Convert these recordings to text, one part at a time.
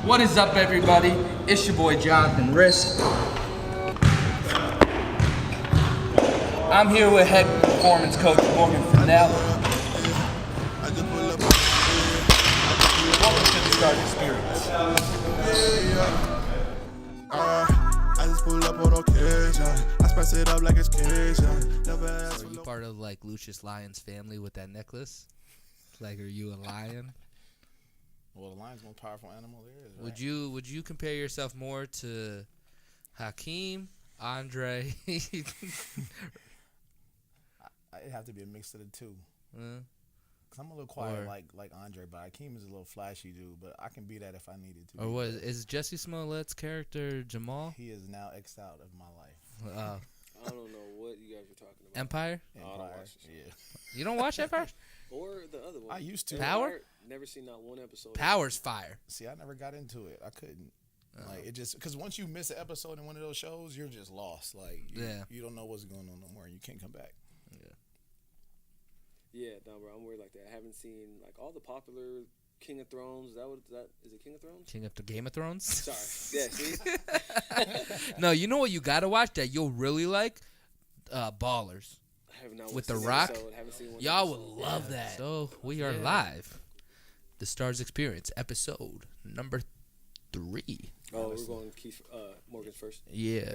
What is up, everybody? It's your boy Jonathan Rizk. I'm here with head performance coach Morgan Fennell. Welcome to the Stars Experience. I just pull up on occasion. I spice it up like it's Cajun. Never ask So are you part of like Lucius Lyon's family with that necklace? Like, are you a lion? Well, the lion's the most powerful animal there is. Right? Would you compare yourself more to Hakeem, Andre? It'd have to be a mix of the two. Cause I'm a little quiet like Andre, but Akeem is a little flashy dude. But I can be that if I needed to. Or what is Jesse Smollett's character Jamal? He is now X'd out of my life. I don't know what you guys are talking about. Empire? Oh, I don't watch the show. Yeah. You don't watch Empire? Or the other one. I used to. Power? Never seen not one episode. Power's fire. See, I never got into it. I couldn't. Like, it just, because once you miss an episode in one of those shows, you're just lost. Like, you don't know what's going on no more, and you can't come back. Yeah, no, bro, I'm weird like that. I haven't seen like all the popular King of Thrones. Is it King of Thrones? King of the Game of Thrones? Sorry. Yeah, see? No, you know what you gotta watch that you'll really like? Ballers. I have not With watched The an Rock? episode. Haven't seen one Y'all episode. would love that. So we are live. The Stars Experience, episode number 3. Oh, we're going Keith Morgan's first. Yeah.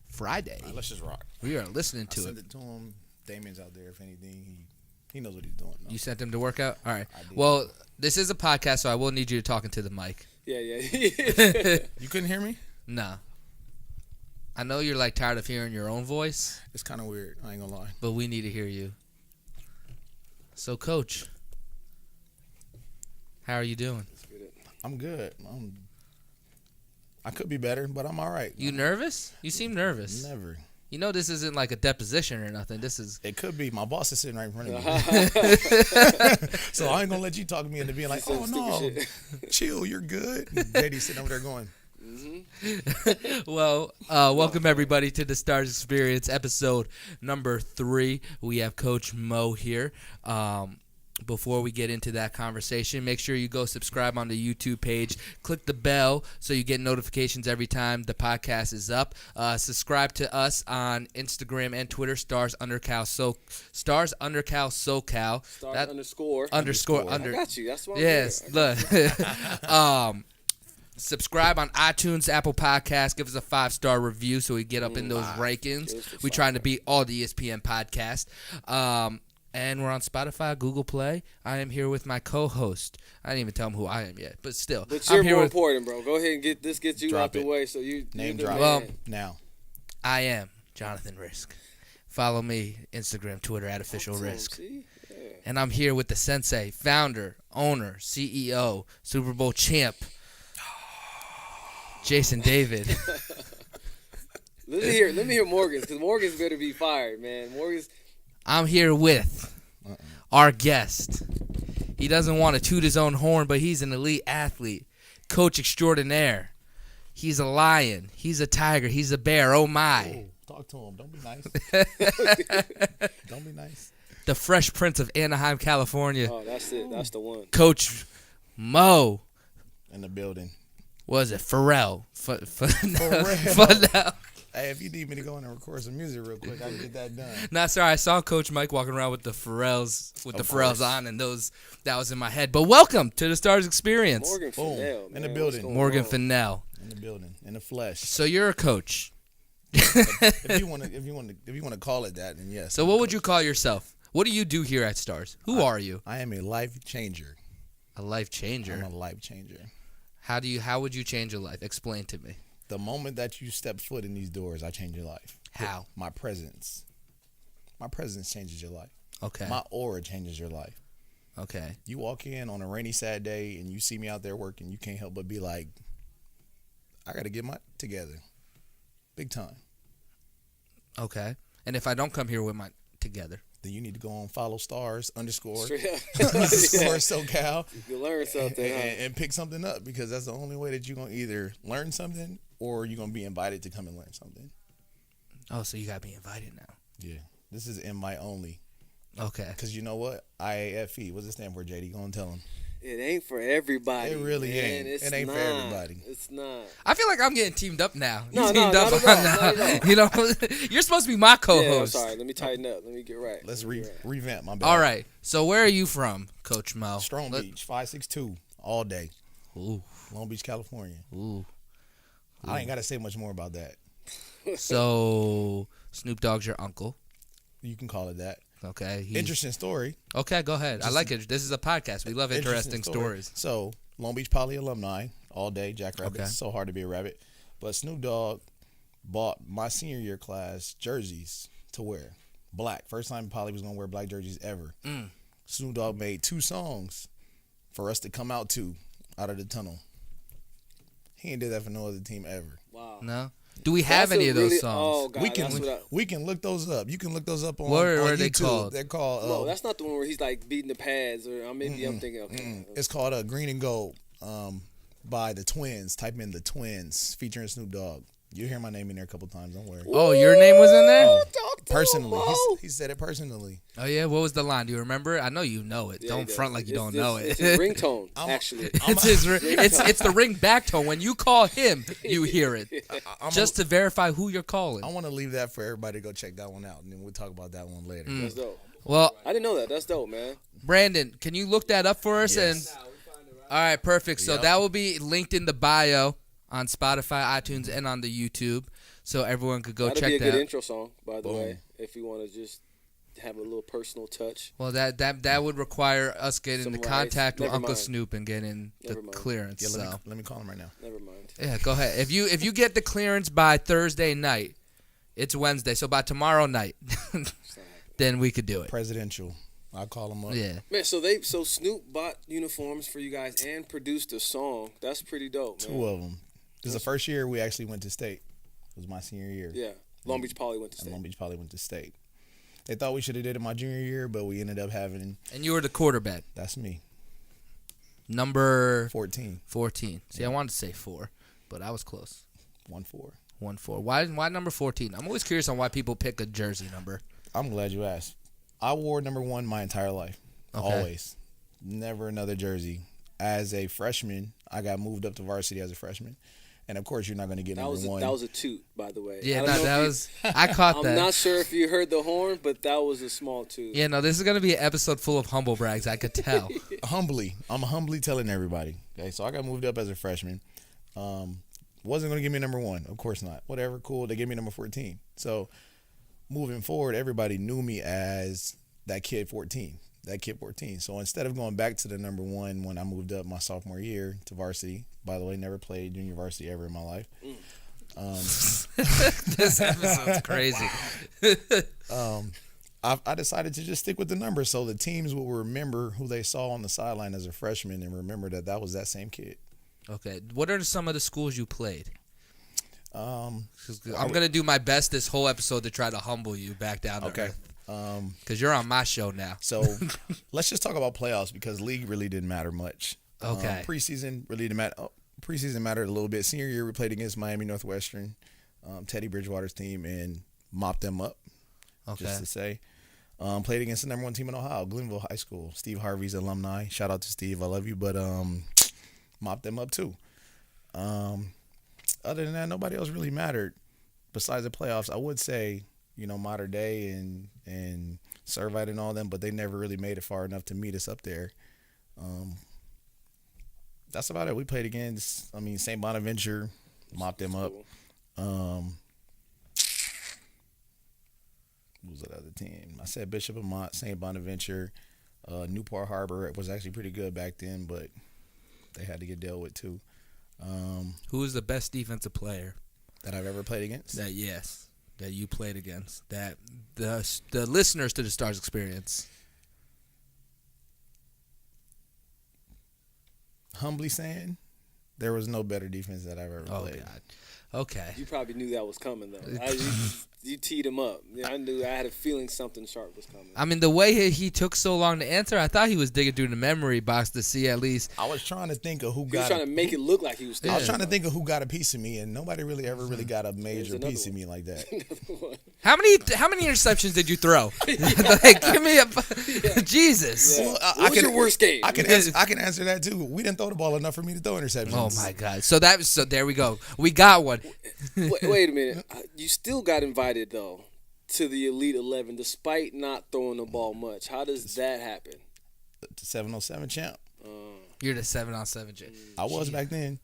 Friday. All right, let's just rock. We are listening to I it. sent it to him. Damien's out there. If anything, he knows what he's doing. No. You sent him to work out? All right. I did. Well, this is a podcast, so I will need you to talk into the mic. Yeah. You couldn't hear me? No. I know you're like tired of hearing your own voice, It's kind of weird. I ain't gonna lie. but we need to hear you. So, Coach, how are you doing? I'm good. I could be better, but I'm all right. You nervous? You seem nervous. Never. You know this isn't like a deposition or nothing. This is... It could be. My boss is sitting right in front of me. So I ain't going to let you talk me into being like, oh, no, chill, you're good. And Daddy's sitting over there going. Well, welcome everybody to the Stars Experience, episode number 3. We have Coach Mo here. Before we get into that conversation, make sure you go subscribe on the YouTube page. Click the bell so you get notifications every time the podcast is up. Subscribe to us on Instagram and Twitter, Stars undercal SoCal. Stars underscore. I got you. That's why. Yes, look. Subscribe on iTunes, Apple Podcasts. Give us a 5-star review so we get up in those rankings. We're trying to beat all the ESPN podcasts. And we're on Spotify, Google Play. I am here with my co-host. I didn't even tell him who I am yet, but still. But you're I'm here more with, important, bro. Go ahead and get you Drop out the it. way. So you Name you're the drop. Well, man. Now. I am Jonathan Rizk. Follow me, Instagram, Twitter, at Official Talk to him, Rizk. see? Yeah. And I'm here with the sensei, founder, owner, CEO, Super Bowl champ, Jason David. Let me hear Morgan's, because Morgan's better be fired, man. Morgan's. I'm here with our guest. He doesn't want to toot his own horn, but he's an elite athlete, coach extraordinaire. He's a lion. He's a tiger. He's a bear. Oh, my. Oh, talk to him. Don't be nice. Don't be nice. The Fresh Prince of Anaheim, California. Oh, that's it. That's the one. Coach Mo. In the building. What is it? Pharrell. Pharrell. Hey, if you need me to go in and record some music real quick, I can get that done. Nah, sorry. I saw Coach Mike walking around with the Pharrells on, and that was in my head. But welcome to the Stars Experience. Morgan Boom. Fennell, In man. the What's building. going Morgan on? Fennell. In the building. In the flesh. So you're a coach. if you want to call it that, then yes. So what would you call yourself? What do you do here at Stars? Who are you? I am a life changer. A life changer. I'm a life changer. How would you change your life? Explain to me. The moment that you step foot in these doors, I change your life. How? My presence. My presence changes your life. Okay. My aura changes your life. Okay. You walk in on a rainy, sad day, and you see me out there working, you can't help but be like, I got to get my together. Big time. Okay. And if I don't come here with my together? Then you need to go on follow stars underscore Straight up. SoCal You learn something. huh? and pick something up, because that's the only way that you're going to either learn something or you're going to be invited to come and learn something. Oh, so you got me invited now. Yeah. This is invite only. Okay. Because you know what? IAFE. What's it stand for, JD? Go and tell him. It ain't for everybody. It really man. ain't. It ain't for everybody. It's not. I feel like I'm getting teamed up now. No, You no, teamed not up at all, on not at all. You know, you're supposed to be my Yeah, I'm co-host. sorry. Let me tighten up. Let me get right. Let's revamp my bad. All right. So where are you from, Coach Mo? Strong Beach, 562, all day. Ooh. Long Beach, California. Ooh. I ain't got to say much more about that. So Snoop Dogg's your uncle. You can call it that. Okay. Interesting story. Okay, go ahead. I like it. This is a podcast. We love interesting story. stories. So, Long Beach Poly alumni, all day, Jackrabbits. Okay. So hard to be a rabbit. But Snoop Dogg bought my senior year class jerseys to wear. Black. First time Poly was going to wear black jerseys ever. Snoop Dogg made 2 songs for us to come out to, out of the tunnel. He ain't did that for no other team ever. Wow. No? Do we have any of those songs? Oh, God, We can look those up. You can look those up on, What on are YouTube. they called? They're called. No, that's not the one where he's like beating the pads. Or maybe I'm thinking, okay. It's called Green and Gold by the Twins. Type in the Twins featuring Snoop Dogg. You'll hear my name in there a couple times. Don't worry. Oh, your name was in there? Personally, he said it personally. Oh, yeah? What was the line? Do you remember? I know you know it. Yeah, Don't front like you don't know it. It's his ringtone, actually. It's the ring back tone. When you call him, you hear it. Just to verify who you're calling. I want to leave that for everybody to go check that one out, and then we'll talk about that one later. That's dope. Well, I didn't know that. That's dope, man. Brandon, can you look that up for us? Yes. And all right, perfect. So Yep. that will be linked in the bio on Spotify, iTunes, and on the YouTube, so everyone could go That'd check be a that. good intro song, by the Boom. way, if you want to just have a little personal touch. Well, that would require us getting Some into rights. contact with Never Uncle mind. Snoop and getting the Never mind. clearance. Yeah, So let me call him right now. Never mind. yeah, go ahead. If you get the clearance by Thursday night, it's Wednesday. So by tomorrow night, then we could do it. Presidential. I'll call him up. Yeah. Man, so Snoop bought uniforms for you guys and produced a song. That's pretty dope, man. 2 of them. This is the first year we actually went to state. It was my senior year. Yeah. Long Beach Poly went to And state. Long Beach Poly went to state. They thought we should have did it my junior year, but we ended up having. And you were the quarterback, That's me. number 14. 14. See, I wanted to say 4, but I was close. 1-4. 1-4. Why number 14? I'm always curious on why people pick a jersey number. I'm glad you asked. I wore number 1 my entire life. Okay. Always. Never another jersey. As a freshman, I got moved up to varsity as a freshman. And, of course, you're not going to get That number was 1. that was a toot, by the way. Yeah, I don't know that if was. I caught I'm that. not sure if you heard the horn, but that was a small toot. Yeah, no, this is gonna be an episode full of humble brags. I could tell. I'm humbly telling everybody. Okay, so I got moved up as a freshman. Wasn't going to give me number 1. Of course not. Whatever, cool. They gave me number 14. So, moving forward, everybody knew me as that kid 14. So instead of going back to the number 1 when I moved up my sophomore year to varsity, by the way, never played junior varsity ever in my life. This episode's crazy. I decided to just stick with the number so the teams will remember who they saw on the sideline as a freshman and remember that was that same kid. Okay, what are some of the schools you played? 'Cause I'm gonna do my best this whole episode to try to humble you back down to earth. Because you're on my show now. So let's just talk about playoffs because league really didn't matter much. Okay. Preseason really didn't matter. Preseason mattered a little bit. Senior year, we played against Miami Northwestern, Teddy Bridgewater's team, and mopped them up. Okay. Just to say. Played against the number 1 team in Ohio, Glenville High School. Steve Harvey's alumni. Shout out to Steve. I love you. But mopped them up too. Other than that, nobody else really mattered besides the playoffs. I would say, Mater Dei and Servite and all them, but they never really made it far enough to meet us up there. That's about it. We played against, St. Bonaventure, mopped them up. Who was that other team? I said Bishop Amat, St. Bonaventure, Newport Harbor was actually pretty good back then, but they had to get dealt with too. Who is the best defensive player that I've ever played against? that you played against? That the listeners to the Stars Experience. Humbly saying, there was no better defense that I've ever played. God. Okay. You probably knew that was coming, though. You teed him up. Yeah, I knew. I had a feeling something sharp was coming. I mean, the way he took so long to answer, I thought he was digging through the memory box to see at least. I was trying to think of who He was got. trying to make it look like he was. I was trying to think of who got a piece of me, and nobody really ever got a major another piece of one. me like that. How many interceptions did you throw? Like, give me a Jesus. Yeah. Well, What was your worst game? I can answer that too. We didn't throw the ball enough for me to throw interceptions. Oh my God. So there we go. We got one. Wait a minute. You still got invited though to the Elite 11 despite not throwing the ball much. How does that happen? 707 champ. You're the 7-on-7 J. I was back then.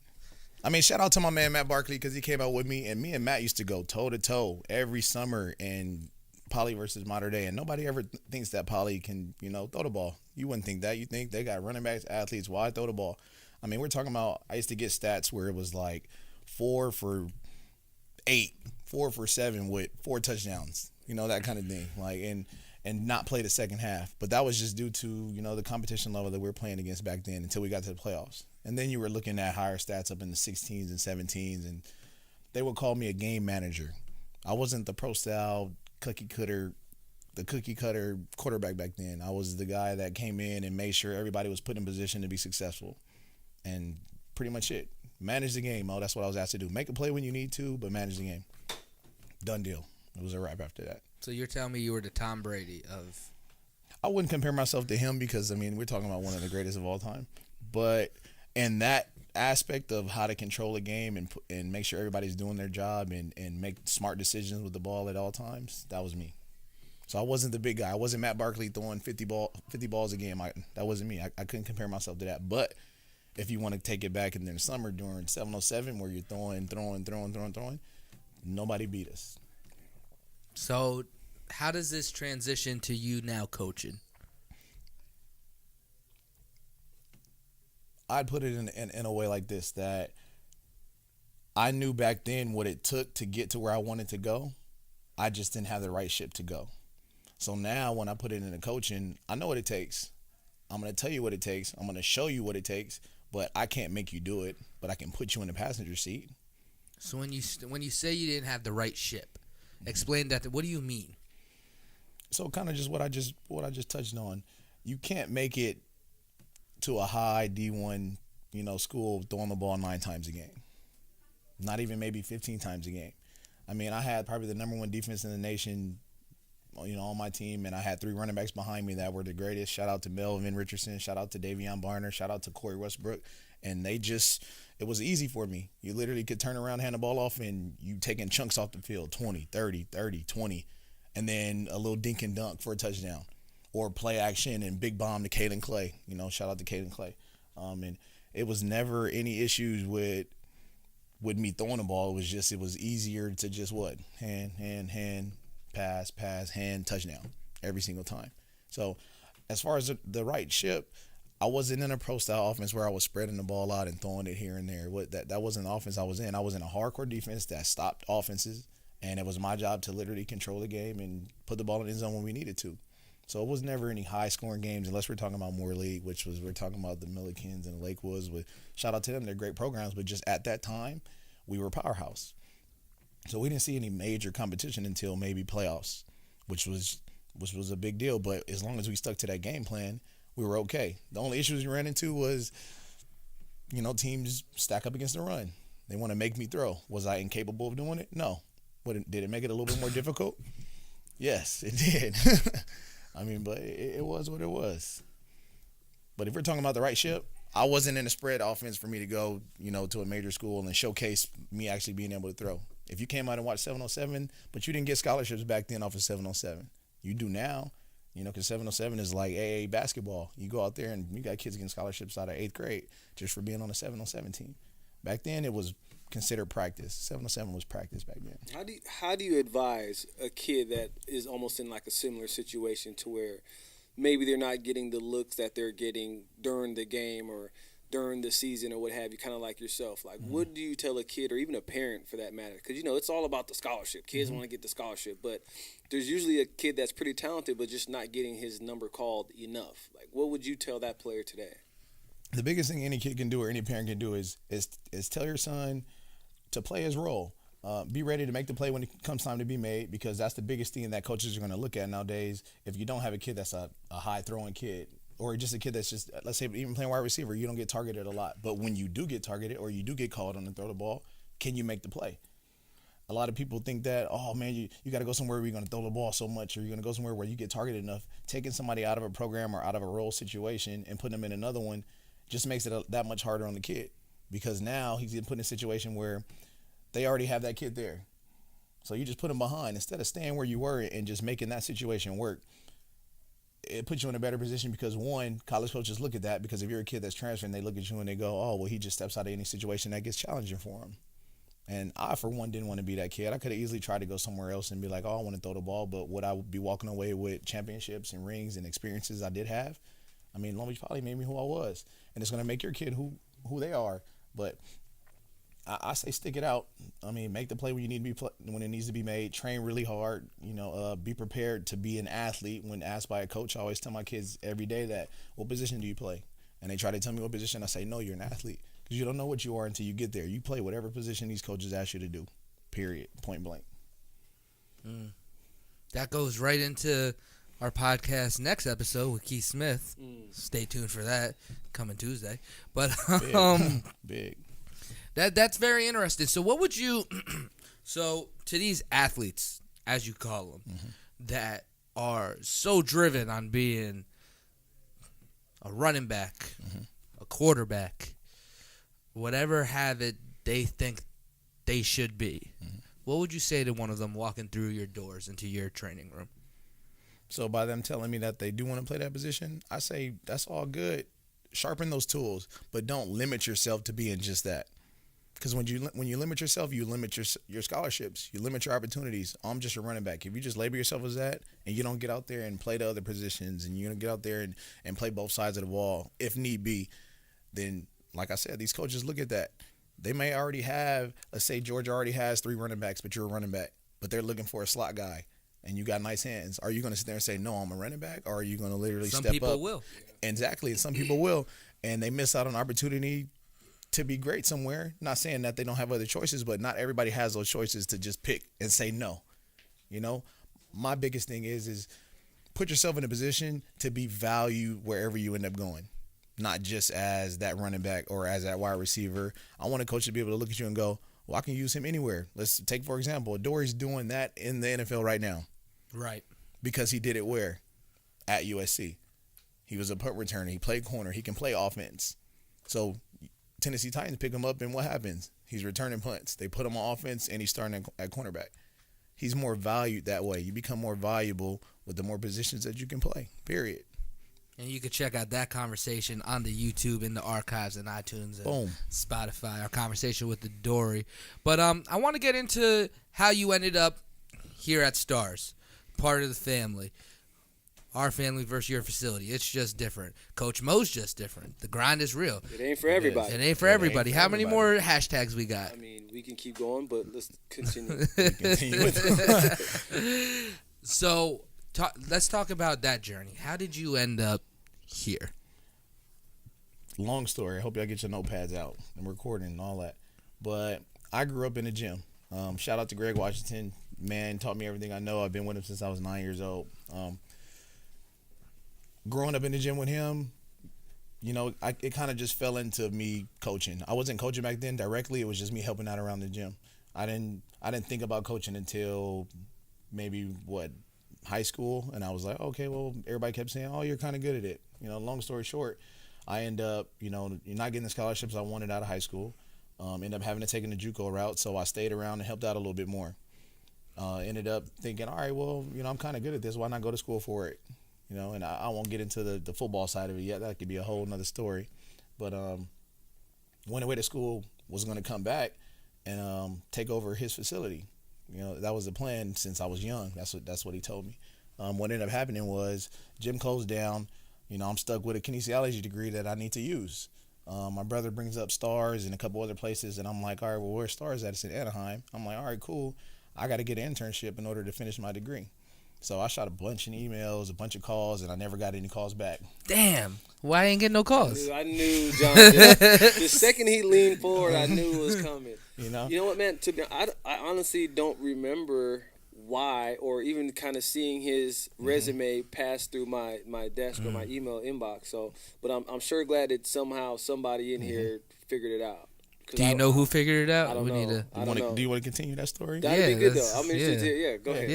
I mean, shout out to my man Matt Barkley because he came out with me, and me and Matt used to go toe to toe every summer in Poly versus Mater Dei, and nobody ever thinks that Poly can, throw the ball. You wouldn't think that. You think they got running backs, athletes. Why throw the ball? I mean, we're talking about. I used to get stats where it was like 4 for 8, 4 for 7 with 4 touchdowns. That kind of thing. Like and not play the second half. But that was just due to, the competition level that we were playing against back then until we got to the playoffs. And then you were looking at higher stats up in the 16s and 17s, and they would call me a game manager. I wasn't the pro-style cookie cutter quarterback back then. I was the guy that came in and made sure everybody was put in position to be successful. And pretty much it. Manage the game, Mo. That's what I was asked to do. Make a play when you need to, but manage the game. Done deal. It was a wrap after that. So you're telling me you were the Tom Brady of... I wouldn't compare myself to him because, we're talking about one of the greatest of all time. But in that aspect of how to control a game and make sure everybody's doing their job and make smart decisions with the ball at all times, that was me. So I wasn't the big guy. I wasn't Matt Barkley throwing 50 balls a game. That wasn't me. I couldn't compare myself to that. But if you want to take it back in the summer during 707 where you're throwing, nobody beat us. So how does this transition to you now coaching? I'd put it in a way like this, that I knew back then what it took to get to where I wanted to go. I just didn't have the right ship to go. So now when I put it into coaching, I know what it takes. I'm going to tell you what it takes. I'm going to show you what it takes, but I can't make you do it, but I can put you in the passenger seat. So when you say you didn't have the right ship, explain that. What do you mean? So kind of just what I just touched on. You can't make it to a high D1, school throwing the ball 9 times a game. Not even maybe 15 times a game. I had probably the number 1 defense in the nation, on my team, and I had 3 running backs behind me that were the greatest. Shout out to Melvin Richardson. Shout out to Davion Barner. Shout out to Corey Westbrook. And it was easy for me. You literally could turn around, hand the ball off, and you taking chunks off the field, 20, 30, 30, 20, and then a little dink and dunk for a touchdown. Or play action and big bomb to Caden Clay. Shout out to Caden Clay. And it was never any issues with me throwing the ball. It was easier to just hand, pass, hand, touchdown every single time. So as far as the right ship, I wasn't in a pro-style offense where I was spreading the ball out and throwing it here and there. That wasn't the offense I was in. I was in a hardcore defense that stopped offenses, and it was my job to literally control the game and put the ball in the end zone when we needed to. So it was never any high-scoring games unless we're talking about Moore League, we're talking about the Millikens and the Lakewoods. Shout out to them. They're great programs, but just at that time, we were a powerhouse. So we didn't see any major competition until maybe playoffs, which was a big deal. But as long as we stuck to that game plan, we were okay. The only issues we ran into was, teams stack up against the run. They want to make me throw. Was I incapable of doing it? No. Did it make it a little bit more difficult? Yes, it did. But it was what it was. But if we're talking about the right ship, I wasn't in a spread offense for me to go, to a major school and showcase me actually being able to throw. If you came out and watched 707, but you didn't get scholarships back then off of 707, you do now, because 707 is like AA basketball. You go out there and you got kids getting scholarships out of 8th grade just for being on a 707 team. Back then it was considered practice. 707 was practice back then. How do you advise a kid that is almost in like a similar situation to where maybe they're not getting the looks that they're getting during the game or during the season or what have you, kind of like yourself? Like, what do you tell a kid or even a parent for that matter? Because, it's all about the scholarship. Kids want to get the scholarship, but there's usually a kid that's pretty talented but just not getting his number called enough. Like, what would you tell that player today? The biggest thing any kid can do or any parent can do is tell your son to play his role. Be ready to make the play when it comes time to be made, because that's the biggest thing that coaches are going to look at nowadays. If you don't have a kid that's a high-throwing kid, or just a kid that's just, let's say, even playing wide receiver, you don't get targeted a lot. But when you do get targeted or you do get called on to throw the ball, can you make the play? A lot of people think that, oh, man, you got to go somewhere where you're going to throw the ball so much, or you're going to go somewhere where you get targeted enough. Taking somebody out of a program or out of a role situation and putting them in another one just makes it that much harder on the kid, because now he's getting put in a situation where they already have that kid there. So you just put him behind. Instead of staying where you were and just making that situation work, it puts you in a better position because, one, college coaches look at that, because if you're a kid that's transferring, they look at you and they go, oh, well, he just steps out of any situation that gets challenging for him. And I, for one, didn't want to be that kid. I could have easily tried to go somewhere else and be like, oh, I want to throw the ball, but would I be walking away with championships and rings and experiences I did have? I mean, Long Beach probably made me who I was, and it's going to make your kid who they are. But I say stick it out. I mean, make the play when you need to be when it needs to be made. Train really hard. Be prepared to be an athlete. When asked by a coach, I always tell my kids every day that, what position do you play? And they try to tell me what position. I say, no, you're an athlete, because you don't know what you are until you get there. You play whatever position these coaches ask you to do, period, point blank. That goes right into our podcast next episode with Keith Smith. Stay tuned for that, coming Tuesday. But Big. That's very interesting. So what would you so to these athletes, as you call them, that are so driven on being a running back, a quarterback, whatever habit they think they should be, what would you say to one of them walking through your doors into your training room? So by them telling me that they do want to play that position, I say that's all good. Sharpen those tools, but don't limit yourself to being just that. Because when you limit yourself, you limit your scholarships, you limit your opportunities. I'm just a running back. If you just label yourself as that, and you don't get out there and play the other positions, and you don't get out there and play both sides of the ball, if need be, then, like I said, these coaches look at that. They may already have, let's say Georgia already has 3 running backs, but you're a running back, but they're looking for a slot guy, and you got nice hands. Are you going to sit there and say, no, I'm a running back, or are you going to literally step up? Some people will. Exactly, and some people will, and they miss out on opportunity to be great somewhere. Not saying that they don't have other choices, but not everybody has those choices to just pick and say no. My biggest thing is put yourself in a position to be valued wherever you end up going, not just as that running back or as that wide receiver. I want a coach to be able to look at you and go, well, I can use him anywhere. Let's take, for example, Dory's doing that in the NFL right now. Right. Because he did it where? At USC. He was a punt returner. He played corner. He can play offense. So Tennessee Titans pick him up, and what happens? He's returning punts. They put him on offense, and he's starting at cornerback. He's more valued that way. You become more valuable with the more positions that you can play, period. And you can check out that conversation on the YouTube, in the archives, and iTunes and Spotify, our conversation with the Dory. But I want to get into how you ended up here at Stars, part of the family. Our family versus your facility. It's just different. Coach Mo's just different. The grind is real. It ain't for everybody. It ain't for everybody. How many more hashtags we got? I mean, we can keep going, but let's continue. So let's talk about that journey. How did you end up here? Long story. I hope y'all get your notepads out and recording and all that. But I grew up in the gym. Shout out to Greg Washington. Man, taught me everything I know. I've been with him since I was 9 years old. Growing up in the gym with him, it kind of just fell into me coaching. I wasn't coaching back then directly. It was just me helping out around the gym. I didn't think about coaching until maybe high school, and I was like, okay, well, everybody kept saying, oh, you're kind of good at it. Long story short, I end up, not getting the scholarships I wanted out of high school. Ended up having to take the JUCO route, so I stayed around and helped out a little bit more. Ended up thinking, all right, well, I'm kind of good at this. Why not go to school for it? And I won't get into the football side of it yet. That could be a whole nother story. But went away to school, was going to come back and take over his facility. That was the plan since I was young. That's what he told me. What ended up happening was gym closed down. I'm stuck with a kinesiology degree that I need to use. My brother brings up Stars and a couple other places, and I'm like, all right, well, where's Stars at? It's in Anaheim. I'm like, all right, cool. I got to get an internship in order to finish my degree. So I shot a bunch of emails, a bunch of calls, and I never got any calls back. Damn. Why I ain't getting no calls? I knew Jonathan. The second he leaned forward, I knew it was coming. You know what, man? I honestly don't remember why, or even kind of seeing his resume pass through my desk or my email inbox. So, but I'm sure glad that somehow somebody in here figured it out. Do you know who figured it out? I don't know. Do you want to continue that story? That'd be good though. I'm interested. Yeah, go ahead.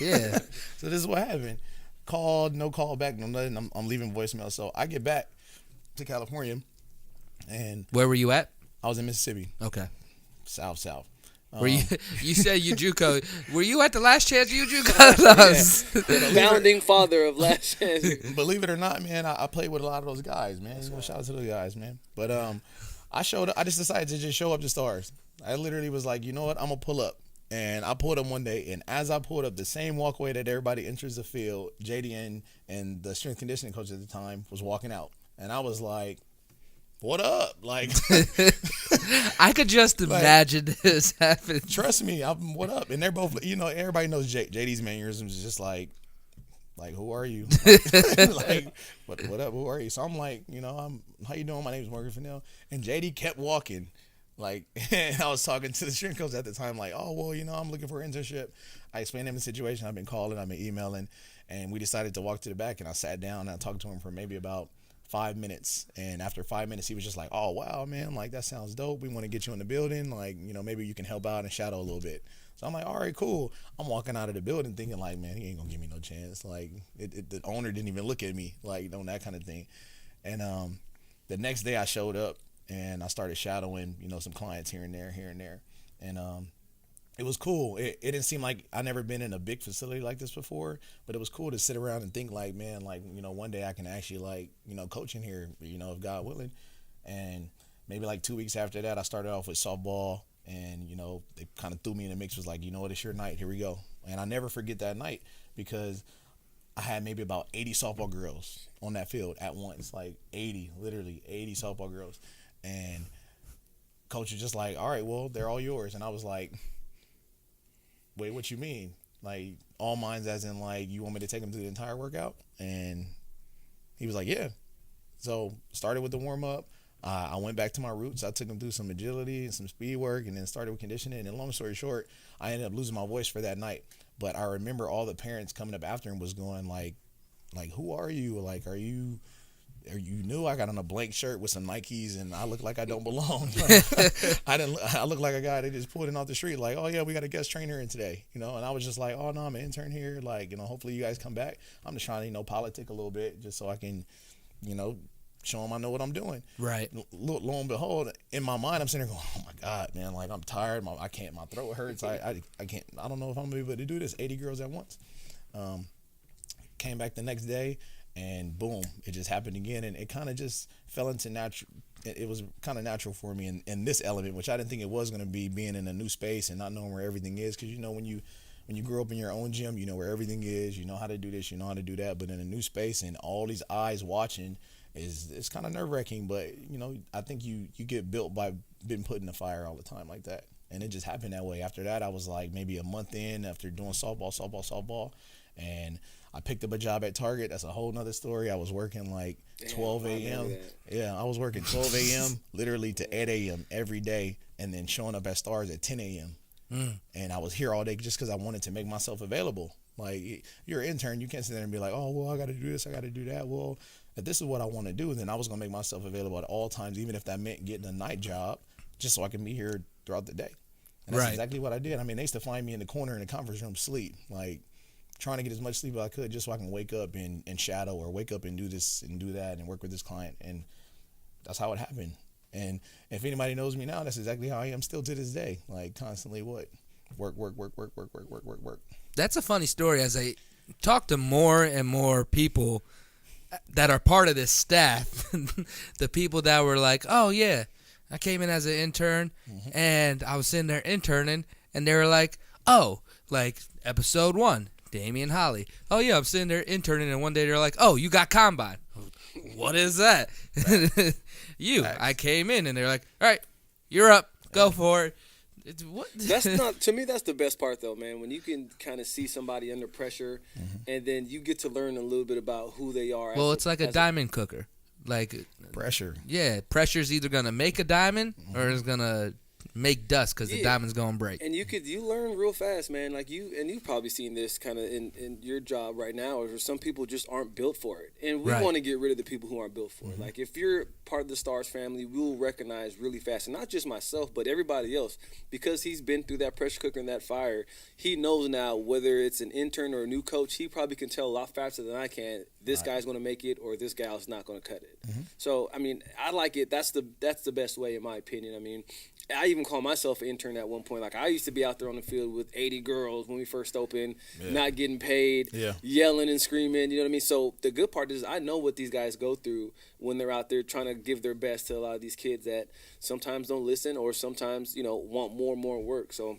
Yeah. So this is what happened. Called, no call back, no nothing. I'm leaving voicemail. So I get back to California, and Where were you at? I was in Mississippi, Okay. south. Were you said UJUCO. Were you at the last chance UJUCO? The founding father of Last Chance. Believe it or not, man, I played with a lot of those guys, man. Shout out to those guys, man. But I showed up. I just decided to just show up to Stars. I literally was like, you know what? I'm gonna pull up, and I pulled up one day. And as I pulled up, the same walkway that everybody enters the field, JD and the strength conditioning coach at the time was walking out, and I was like, what up? Like, I could just imagine this happening. Trust me, what up? And they're both, everybody knows JD's mannerisms is just like, who are you? Like, what up? Who are you? So I'm like, how you doing? My name's Morgan Fennell. And JD kept walking. Like, and I was talking to the strength coach at the time, like, oh, well, I'm looking for an internship. I explained him the situation. I've been calling, I've been emailing, and we decided to walk to the back. And I sat down and I talked to him for maybe about 5 minutes, and after 5 minutes he was just like, oh wow, man, like, that sounds dope, we want to get you in the building, like, maybe you can help out and shadow a little bit. So I'm like, all right, cool. I'm walking out of the building thinking like, man, he ain't gonna give me no chance. Like, the owner didn't even look at me, like, that kind of thing. And the next day I showed up and I started shadowing, some clients here and there, and it was cool. It didn't seem like I never been in a big facility like this before, but it was cool to sit around and think like, man, like, one day I can actually, like, coach in here, if God willing. And maybe like 2 weeks after that, I started off with softball, and, they kind of threw me in the mix, was like, it's your night, here we go. And I never forget that night, because I had maybe about 80 softball girls on that field at once, like 80, literally 80 softball girls. And coach was just like, all right, well, they're all yours. And I was like, wait, what you mean? Like, all mines as in, like, you want me to take them through the entire workout? And he was like, yeah. So started with the warm-up. I went back to my roots. I took them through some agility and some speed work, and then started with conditioning. And long story short, I ended up losing my voice for that night. But I remember all the parents coming up after him was going like, who are you? Like, are you new? I got on a blank shirt with some Nikes, and I look like I don't belong. I look like a guy that just pulled in off the street, like, oh yeah, we got a guest trainer in today, and I was just like, oh no, I'm an intern here, like, hopefully you guys come back. I'm just trying to, politic a little bit, just so I can, show them I know what I'm doing. Right. Lo and behold, in my mind, I'm sitting there going, oh my God, man, like, I'm tired. My throat hurts. I can't, I don't know if I'm gonna be able to do this. 80 girls at once. Came back the next day, and boom, it just happened again. And it kind of just fell into natural. It was kind of natural for me in this element, which I didn't think it was going to be, being in a new space and not knowing where everything is. Because, when you grow up in your own gym, you know where everything is, you know how to do this, you know how to do that. But in a new space and all these eyes watching, it's kind of nerve-wracking. But, I think you get built by being put in the fire all the time like that. And it just happened that way. After that, I was like maybe a month in after doing softball. And I picked up a job at Target. That's a whole nother story. I was working like 12 a.m. Yeah, I was working 12 a.m. literally to 8 a.m. every day, and then showing up at Stars at 10 a.m. And I was here all day just because I wanted to make myself available. Like, you're an intern, you can't sit there and be like, oh, well, I got to do this, I got to do that. Well, if this is what I want to do, then I was going to make myself available at all times, even if that meant getting a night job, just so I can be here throughout the day. And that's exactly what I did. I mean, they used to find me in the corner in the conference room sleep, like, trying to get as much sleep as I could just so I can wake up and shadow, or wake up and do this and do that and work with this client. And that's how it happened. And if anybody knows me now, that's exactly how I am still to this day. Like, constantly work. That's a funny story. As I talk to more and more people that are part of this staff, the people that were like, oh yeah, I came in as an intern and I was sitting there interning, and they were like, oh, like episode 1. Damian Holly. Oh, yeah, I'm sitting there interning, and one day they're like, oh, you got combine. What is that? I came in, and they're like, all right, you're up. Go for it. That's not, to me, that's the best part, though, man, when you can kind of see somebody under pressure, and then you get to learn a little bit about who they are. Well, it's like a diamond cooker. Like, pressure. Yeah, pressure's either going to make a diamond or it's going to make dust because the diamond's gonna break. And you learn real fast, man. Like you've probably seen this kind of in your job right now, or some people just aren't built for it, and we want to get rid of the people who aren't built for it. Like if you're part of the Stars family, we'll recognize really fast, and not just myself, but everybody else, because he's been through that pressure cooker and that fire. He knows now whether it's an intern or a new coach. He probably can tell a lot faster than I can. This guy's going to make it, or this gal's not going to cut it. So I mean, I like it. That's the best way, in my opinion. I mean, I even call myself an intern at one point. Like I used to be out there on the field with 80 girls when we first opened, not getting paid, yelling and screaming. You know what I mean? So the good part is I know what these guys go through when they're out there trying to give their best to a lot of these kids that sometimes don't listen, or sometimes want more and more work. So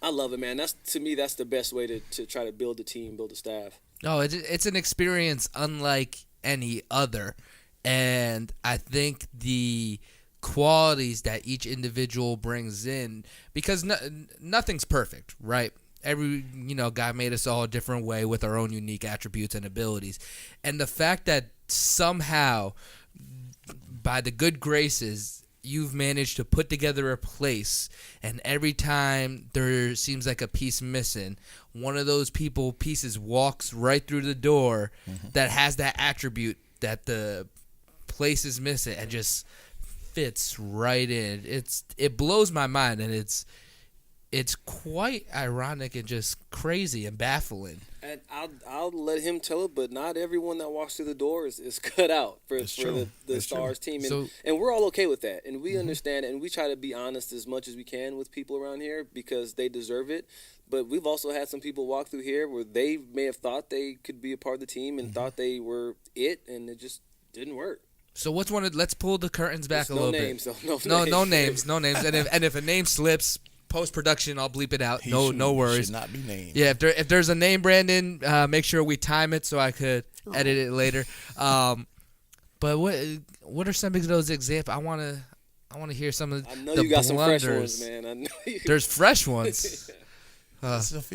I love it, man. To me, that's the best way to try to build a team, build a staff. Oh, it's an experience unlike any other, and I think the qualities that each individual brings in, because nothing's perfect, right? Every God made us all a different way with our own unique attributes and abilities, and the fact that somehow, by the good graces, you've managed to put together a place, and every time there seems like a piece missing, one of those pieces walks right through the door that has that attribute that the place is missing and just fits right in. It blows my mind, and it's quite ironic and just crazy and baffling. And I'll let him tell it, but not everyone that walks through the door is cut out for the Stars team. And we're all okay with that. And we understand it, and we try to be honest as much as we can with people around here because they deserve it. But we've also had some people walk through here where they may have thought they could be a part of the team and thought they were it, and it just didn't work. So let's pull the curtains back a little bit. No names. And if a name slips, post-production, I'll bleep it out. No worries. Should not be named. Yeah, if there's a name, Brandon, make sure we time it so I could edit it later. But what are some of those examples? I want to hear some of the blunders. I know you got some fresh ones, man. I know there's fresh ones.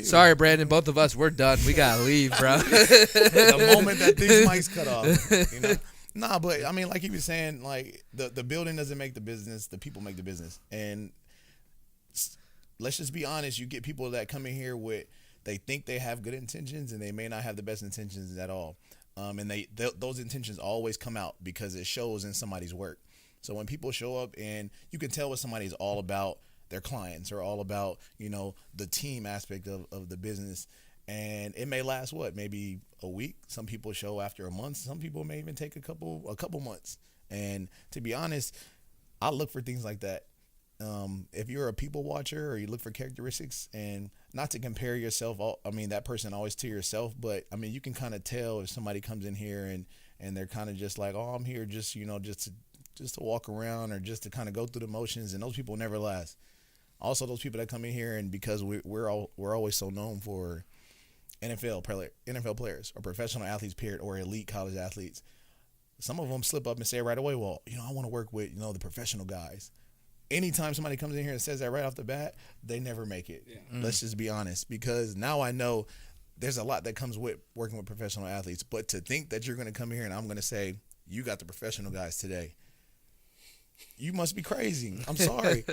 Sorry, Brandon. Both of us, we're done. We gotta leave, bro. The moment that these mics cut off, Nah, but I mean, like you were saying, like the building doesn't make the business; the people make the business. And let's just be honest: you get people that come in here they think they have good intentions, and they may not have the best intentions at all. And those intentions always come out because it shows in somebody's work. So when people show up, and you can tell what somebody's all about. Their clients are all about, the team aspect of the business. And it may last maybe a week. Some people show after a month. Some people may even take a couple months. And to be honest, I look for things like that. If you're a people watcher or you look for characteristics, and not to compare yourself, that person always to yourself, but you can kind of tell if somebody comes in here and they're kind of just like, oh, I'm here just to walk around or just to kind of go through the motions, and those people never last. Also, those people that come in here, and because we're always so known for NFL players or professional athletes, period, or elite college athletes, some of them slip up and say right away, well, I want to work with the professional guys. Anytime somebody comes in here and says that right off the bat, they never make it. Yeah. Let's just be honest, because now I know there's a lot that comes with working with professional athletes. But to think that you're going to come here and I'm going to say you got the professional guys today, you must be crazy. I'm sorry.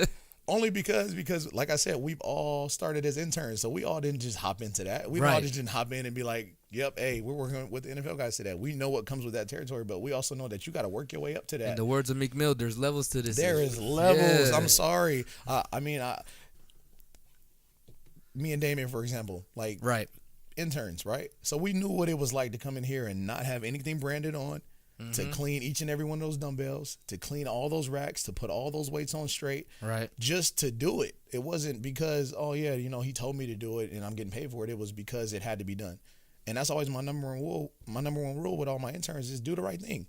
Only because, like I said, we've all started as interns, so we all didn't just hop into that. We all just didn't hop in and be like, yep, hey, we're working with the NFL guys today. We know what comes with that territory, but we also know that you got to work your way up to that. In the words of Meek Mill, there's levels to this. There is levels. Yeah. I'm sorry. Me and Damien, for example, interns, right? So we knew what it was like to come in here and not have anything branded on, to clean each and every one of those dumbbells, to clean all those racks, to put all those weights on straight, just to do it. It wasn't because, he told me to do it and I'm getting paid for it. It was because it had to be done. And that's always my number one rule. My number one rule with all my interns is do the right thing.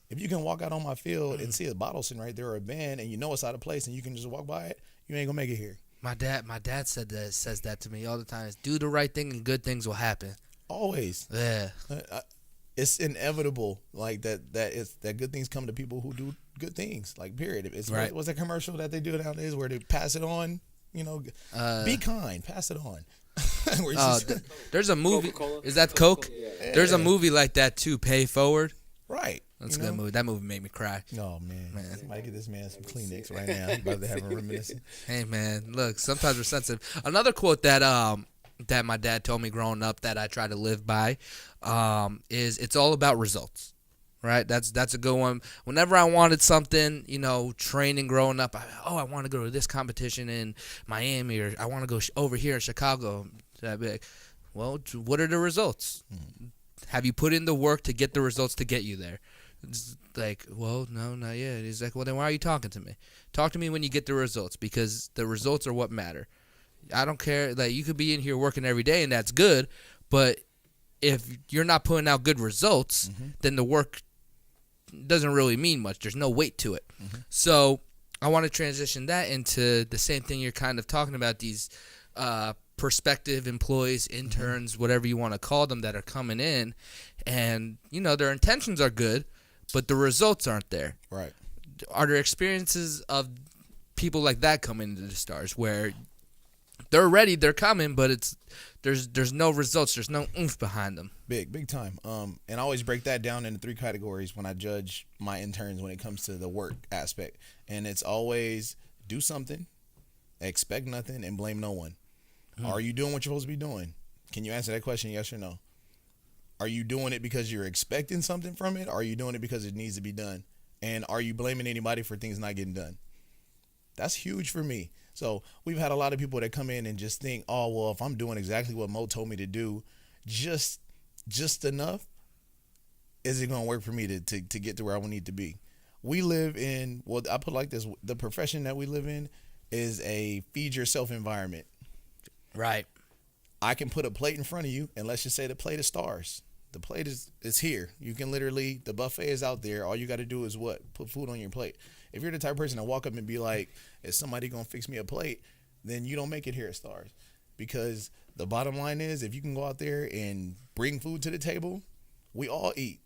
If you can walk out on my field and see a bottle sitting right there or a band, and it's out of place, and you can just walk by it, you ain't gonna make it here. My dad says that to me all the time. Do the right thing and good things will happen. Always. Yeah. It's inevitable, like that good things come to people who do good things, like, period. It's what's that commercial that they do nowadays where they pass it on, be kind, pass it on. There's a movie. Coca-Cola. Is that Coke? Yeah. There's a movie like that too, Pay Forward. Right. That's a good movie. That movie made me cry. Oh, man. Somebody get this man some Kleenex right now. He's about to have a reminiscence. Hey, man, look, sometimes we're sensitive. Another quote that that my dad told me growing up that I try to live by is it's all about results. Right, that's a good one. Whenever I wanted something, training growing up, I want to go to this competition in Miami, or I want to go over here in Chicago. That big. Well, what are the results? Mm-hmm. Have you put in the work to get the results to get you there? It's like, well, no, not yet. He's like, well, then why are you talking to me? Talk to me when you get the results, because the results are what matter. I don't care. Like, you could be in here working every day, and that's good, but if you're not putting out good results, then the work doesn't really mean much. There's no weight to it. So I want to transition that into the same thing you're kind of talking about, these prospective employees, interns, whatever you want to call them, that are coming in, and their intentions are good, but the results aren't there. Right. Are there experiences of people like that coming into the Stars where they're ready, they're coming, but there's no results, there's no oomph behind them? Big time. And I always break that down into 3 categories when I judge my interns when it comes to the work aspect. And it's always do something, expect nothing, and blame no one. Are you doing what you're supposed to be doing? Can you answer that question, yes or no? Are you doing it because you're expecting something from it? Or are you doing it because it needs to be done? And are you blaming anybody for things not getting done? That's huge for me. So we've had a lot of people that come in and just think, oh, well, if I'm doing exactly what Mo told me to do, just enough, is it going to work for me to get to where I need to be? We live in, well, I put it like this, the profession that we live in is a feed yourself environment. Right. I can put a plate in front of you, and let's just say the plate is Stars. The plate is here. You can literally, the buffet is out there. All you got to do is what? Put food on your plate. If you're the type of person to walk up and be like, is somebody going to fix me a plate? Then you don't make it here at Stars. Because the bottom line is, if you can go out there and bring food to the table, we all eat.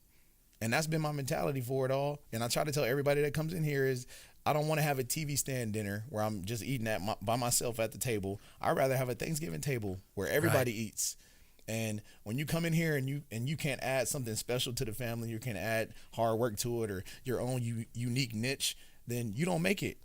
And that's been my mentality for it all. And I try to tell everybody that comes in here is, I don't want to have a TV stand dinner where I'm just eating by myself at the table. I'd rather have a Thanksgiving table where everybody eats. And when you come in here and you can't add something special to the family, you can't add hard work to it or your own unique niche, then you don't make it.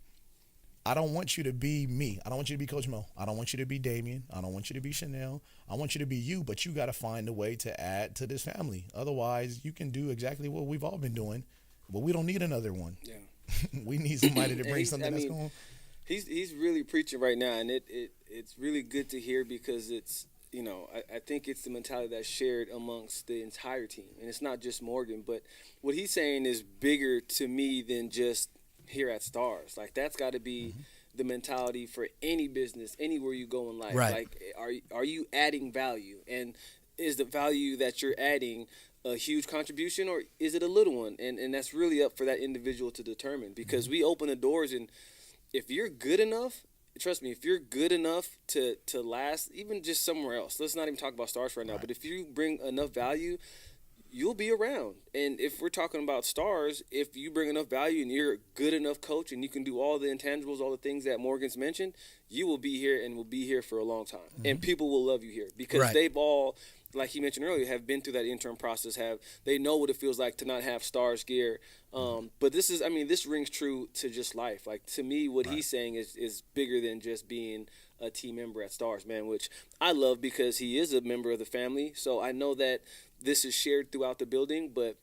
I don't want you to be me. I don't want you to be Coach Mo. I don't want you to be Damien. I don't want you to be Chanel. I want you to be you, but you got to find a way to add to this family. Otherwise, you can do exactly what we've all been doing, but we don't need another one. Yeah. We need somebody to bring something that's going. He's really preaching right now, and it's really good to hear, because it's, I think it's the mentality that's shared amongst the entire team, and it's not just Morgan, but what he's saying is bigger to me than just here at Stars. Like, that's got to be the mentality for any business, anywhere you go in life. Right. Like, are you adding value, and is the value that you're adding a huge contribution, or is it a little one? And that's really up for that individual to determine, because we open the doors, and if you're good enough, trust me, if you're good enough to last, even just somewhere else, let's not even talk about Stars right now, but if you bring enough value, you'll be around. And if we're talking about Stars, if you bring enough value and you're a good enough coach and you can do all the intangibles, all the things that Morgan's mentioned, you will be here and will be here for a long time. And people will love you here, because they've all, like he mentioned earlier, have been through that intern process. They know what it feels like to not have Stars gear. But this rings true to just life. Like, to me, what he's saying is bigger than just being a team member at Stars, man, which I love, because he is a member of the family. So I know that this is shared throughout the building, but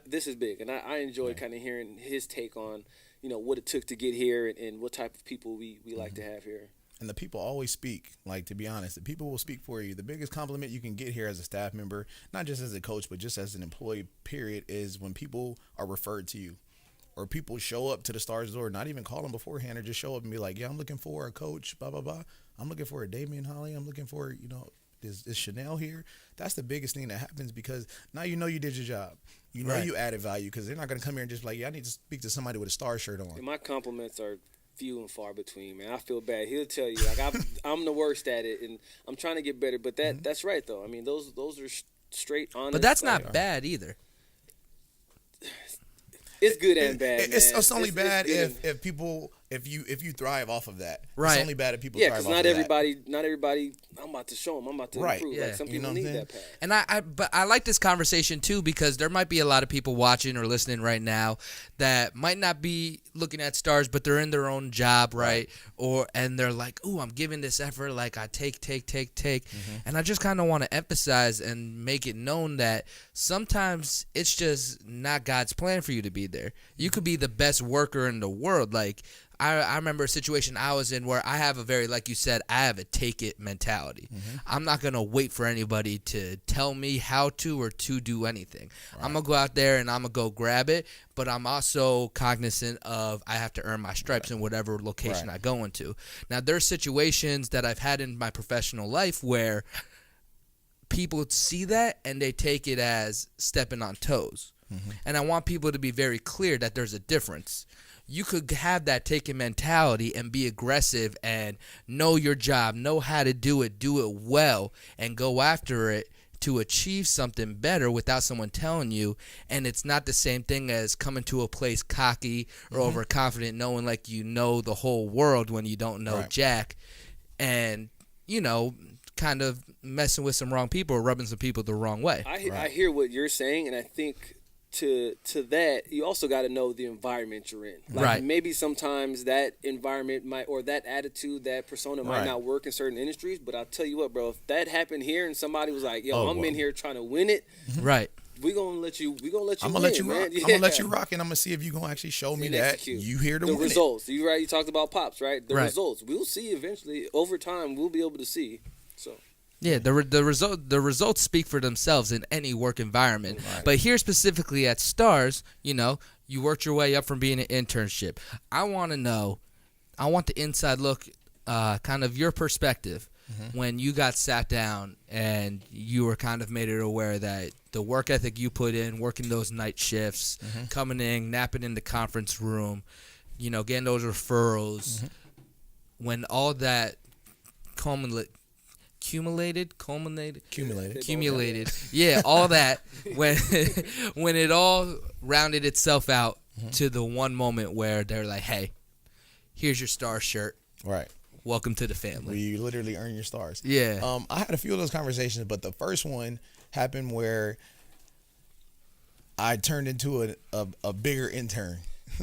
this is big, and I enjoy kind of hearing his take on, what it took to get here and what type of people we like to have here. And the people always speak. Like, to be honest, the people will speak for you. The biggest compliment you can get here as a staff member, not just as a coach, but just as an employee, period, is when people are referred to you, or people show up to the Stars door, not even call them beforehand, or just show up and be like, yeah, I'm looking for a coach, blah, blah, blah. I'm looking for a Damian Holly. I'm looking for, is Chanel here? That's the biggest thing that happens, because now you did your job. You added value, because they're not going to come here and just like, yeah, I need to speak to somebody with a Star shirt on. And my compliments are few and far between, man. I feel bad. He'll tell you, like, I'm the worst at it, and I'm trying to get better. But that's right, though. I mean, those are straight, honest. But that's not bad either. It's good and bad. It's only bad if if you thrive off of that. Right. It's only bad if people Yeah, thrive because off not of everybody. Not everybody. I'm about to show them. I'm about to Right. improve. Yeah. Like some You people know what I'm need saying? that path. And but I like this conversation too, because there might be a lot of people watching or listening right now that might not be looking at stars, but they're in their own job, right? And they're like, "Ooh, I'm giving this effort, like I take." And I just kind of want to emphasize and make it known that sometimes it's just not God's plan for you to be there. You could be the best worker in the world. Like I remember a situation I was in where I have a very, like you said, I have a take it mentality. I'm not going to wait for anybody to tell me how to or to do anything. I'm going to go out there and I'm going to go grab it, but I'm also cognizant of I have to earn my stripes in whatever location I go into. Now, there's situations that I've had in my professional life where people see that and they take it as stepping on toes. And I want people to be very clear that there's a difference. You could have that taking mentality and be aggressive and know your job, know how to do it well, and go after it to achieve something better without someone telling you. And it's not the same thing as coming to a place cocky or overconfident, knowing like you know the whole world when you don't know jack, and, you know, kind of messing with some wrong people or rubbing some people the wrong way. I hear what you're saying, and I think to that, you also got to know the environment you're in. Like maybe sometimes that environment might, or that attitude, that persona might not work in certain industries. But I'll tell you what, bro, if that happened here and somebody was like, "Yo, I'm in here trying to win it," we gonna let you. We gonna let you. I'm gonna win, let you man. rock. Yeah. I'm gonna let you rock, and I'm gonna see if you gonna actually show me that execute. you here to the win results. You talked about pops, right? The Right. results. We'll see eventually. Over time, we'll be able to see. So. Yeah, the results speak for themselves in any work environment. But here specifically at Stars, you know, you worked your way up from being an internship. I want to know, I want the inside look, kind of your perspective when you got sat down and you were kind of made it aware that the work ethic you put in, working those night shifts, coming in, napping in the conference room, you know, getting those referrals, when all that culminated. Yeah, all that when it all rounded itself out to the one moment where they're like, "Hey, here's your star shirt. Right. Welcome to the family." Where you literally earn your stars. Yeah. I had a few of those conversations, but the first one happened where I turned into a bigger intern.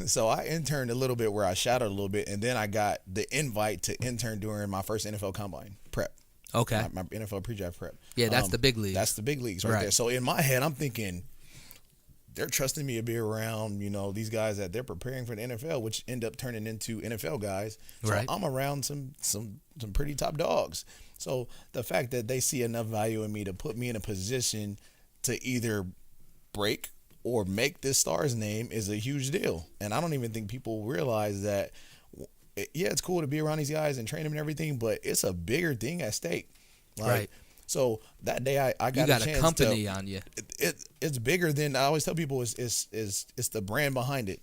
So I interned a little bit where I shadowed a little bit, and then I got the invite to intern during my first NFL combine prep. Okay. My NFL pre-draft prep. Yeah, that's the big leagues. That's the big leagues right there. So in my head, I'm thinking they're trusting me to be around, you know, these guys that they're preparing for the NFL, which end up turning into NFL guys. So I'm around some pretty top dogs. So the fact that they see enough value in me to put me in a position to either break or make this Stars name is a huge deal. And I don't even think people realize that. Yeah, it's cool to be around these guys and train them and everything, but it's a bigger thing at stake. Like, so that day I got a chance company on you. It's bigger than, I always tell people, it's the brand behind it.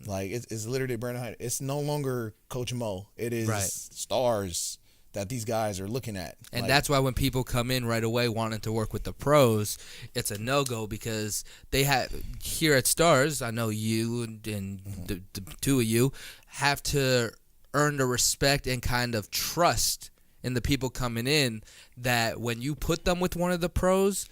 Like it's literally a brand behind it. It's no longer Coach Mo. It is Stars that these guys are looking at. And like, that's why when people come in right away wanting to work with the pros, it's a no-go, because they have, here at Stars, I know you and the two of you have to earn the respect and kind of trust in the people coming in, that when you put them with one of the pros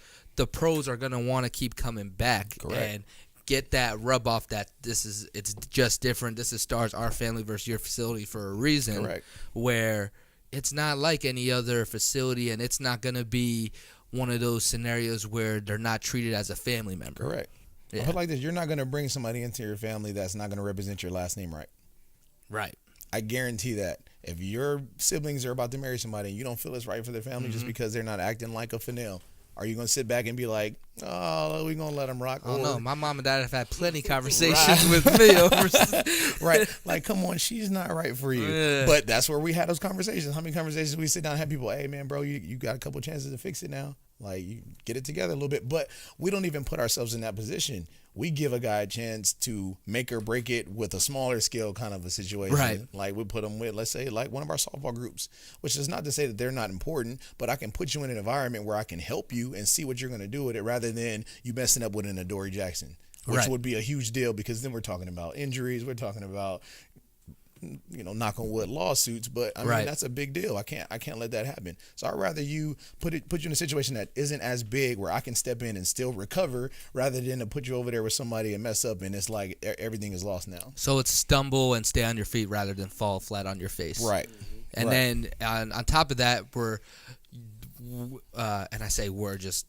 are going to want to keep coming back and get that rub off that it's just different. This is Stars, our family versus your facility for a reason. Where it's not like any other facility, and it's not going to be one of those scenarios where they're not treated as a family member. I feel like this. You're not going to bring somebody into your family that's not going to represent your last name right. I guarantee that. If your siblings are about to marry somebody and you don't feel it's right for their family just because they're not acting like a Fennell, are you going to sit back and be like, "Oh, we're going to let them rock"? Oh, no. My mom and dad have had plenty conversations with me over. Like, come on, she's not right for you. But that's where we had those conversations. How many conversations we sit down and have people, "Hey, man, bro, you got a couple chances to fix it now. Like, you get it together a little bit." But we don't even put ourselves in that position. We give a guy a chance to make or break it with a smaller scale kind of a situation. Like, we put them with, let's say, like one of our softball groups, which is not to say that they're not important, but I can put you in an environment where I can help you and see what you're going to do with it, rather than you messing up with an Adoree Jackson, which would be a huge deal, because then we're talking about injuries. We're talking about knock on wood, lawsuits, but I mean Right. that's a big deal. I can't let that happen. So I'd rather you put you in a situation that isn't as big where I can step in and still recover, rather than to put you over there with somebody and mess up and it's like everything is lost now. So it's stumble and stay on your feet rather than fall flat on your face. Right. And then on top of that, and I say we're just,